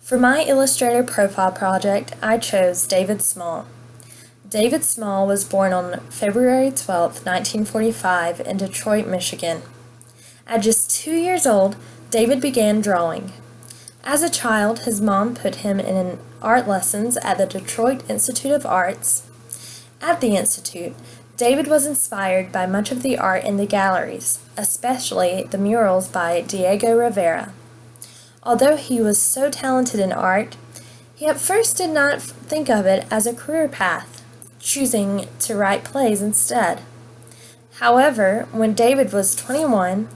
For my Illustrator profile project, I chose David Small. David Small was born on February 12, 1945 in Detroit, Michigan. At just 2 years old, David began drawing. As a child, his mom put him in art lessons at the Detroit Institute of Arts. At the Institute, David was inspired by much of the art in the galleries, especially the murals by Diego Rivera. Although he was so talented in art, he at first did not think of it as a career path, choosing to write plays instead. However, when David was 21,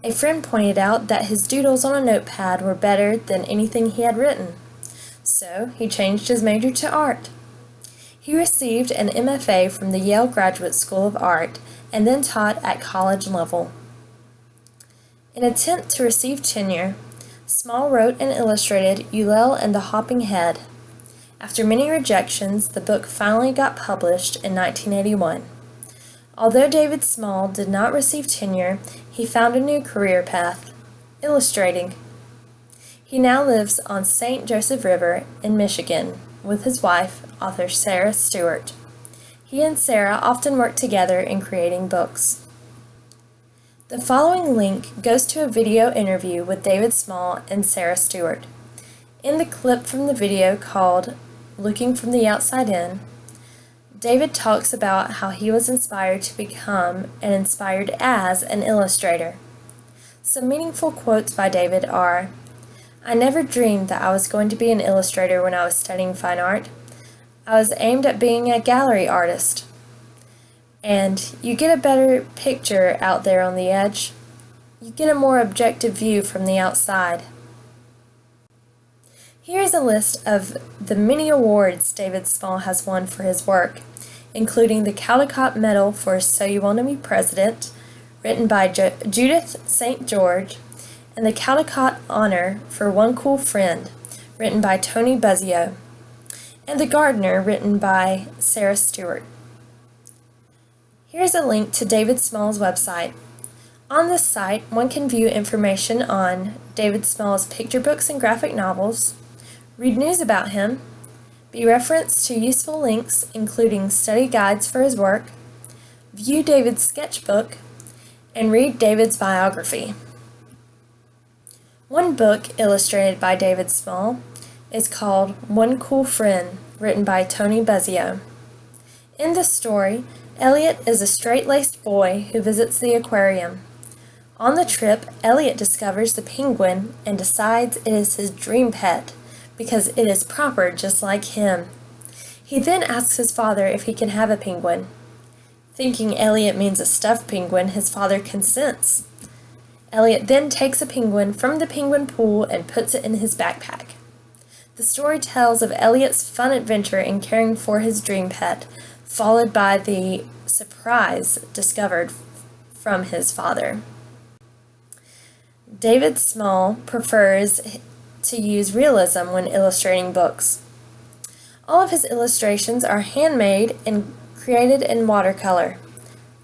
a friend pointed out that his doodles on a notepad were better than anything he had written, so he changed his major to art. He received an MFA from the Yale Graduate School of Art and then taught at college level. In an attempt to receive tenure, Small wrote and illustrated Ulel and the Hopping Head. After many rejections, the book finally got published in 1981. Although David Small did not receive tenure, he found a new career path: illustrating. He now lives on St. Joseph River in Michigan with his wife, author Sarah Stewart. He and Sarah often work together in creating books. The following link goes to a video interview with David Small and Sarah Stewart. In the clip from the video called Looking from the Outside In, David talks about how he was inspired to become and inspired as an illustrator. Some meaningful quotes by David are, "I never dreamed that I was going to be an illustrator when I was studying fine art. I was aimed at being a gallery artist." And you get a better picture out there on the edge. You get a more objective view from the outside. Here is a list of the many awards David Small has won for his work, including the Caldecott Medal for So You Want to Be President, written by Judith St. George, and the Caldecott Honor for One Cool Friend, written by Tony Buzzio, and the Gardener, written by Sarah Stewart. Here's a link to David Small's website. On this site, one can view information on David Small's picture books and graphic novels, read news about him, be referenced to useful links including study guides for his work, view David's sketchbook, and read David's biography. One book illustrated by David Small is called One Cool Friend, written by Tony Buzzio. In this story, Elliot is a straight-laced boy who visits the aquarium. On the trip, Elliot discovers the penguin and decides it is his dream pet because it is proper just like him. He then asks his father if he can have a penguin. Thinking Elliot means a stuffed penguin, his father consents. Elliot then takes a penguin from the penguin pool and puts it in his backpack. The story tells of Elliot's fun adventure in caring for his dream pet, followed by the surprise discovered from his father. David Small prefers to use realism when illustrating books. All of his illustrations are handmade and created in watercolor,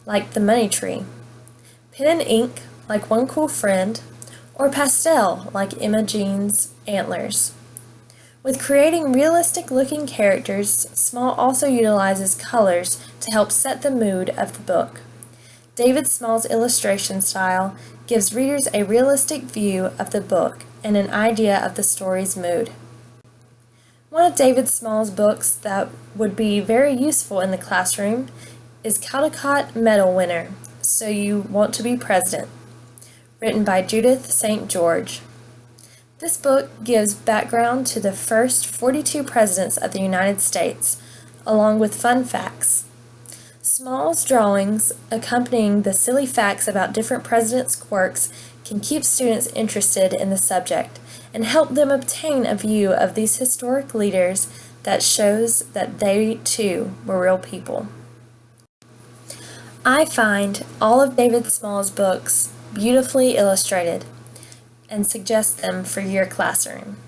like the money tree, pen and ink, like One Cool Friend, or pastel, like Emma Jean's antlers. With creating realistic-looking characters, Small also utilizes colors to help set the mood of the book. David Small's illustration style gives readers a realistic view of the book and an idea of the story's mood. One of David Small's books that would be very useful in the classroom is Caldecott Medal winner, So You Want to Be President, written by Judith St. George. This book gives background to the first 42 presidents of the United States, along with fun facts. Small's drawings accompanying the silly facts about different presidents' quirks can keep students interested in the subject and help them obtain a view of these historic leaders that shows that they too were real people. I find all of David Small's books beautifully illustrated and suggest them for your classroom.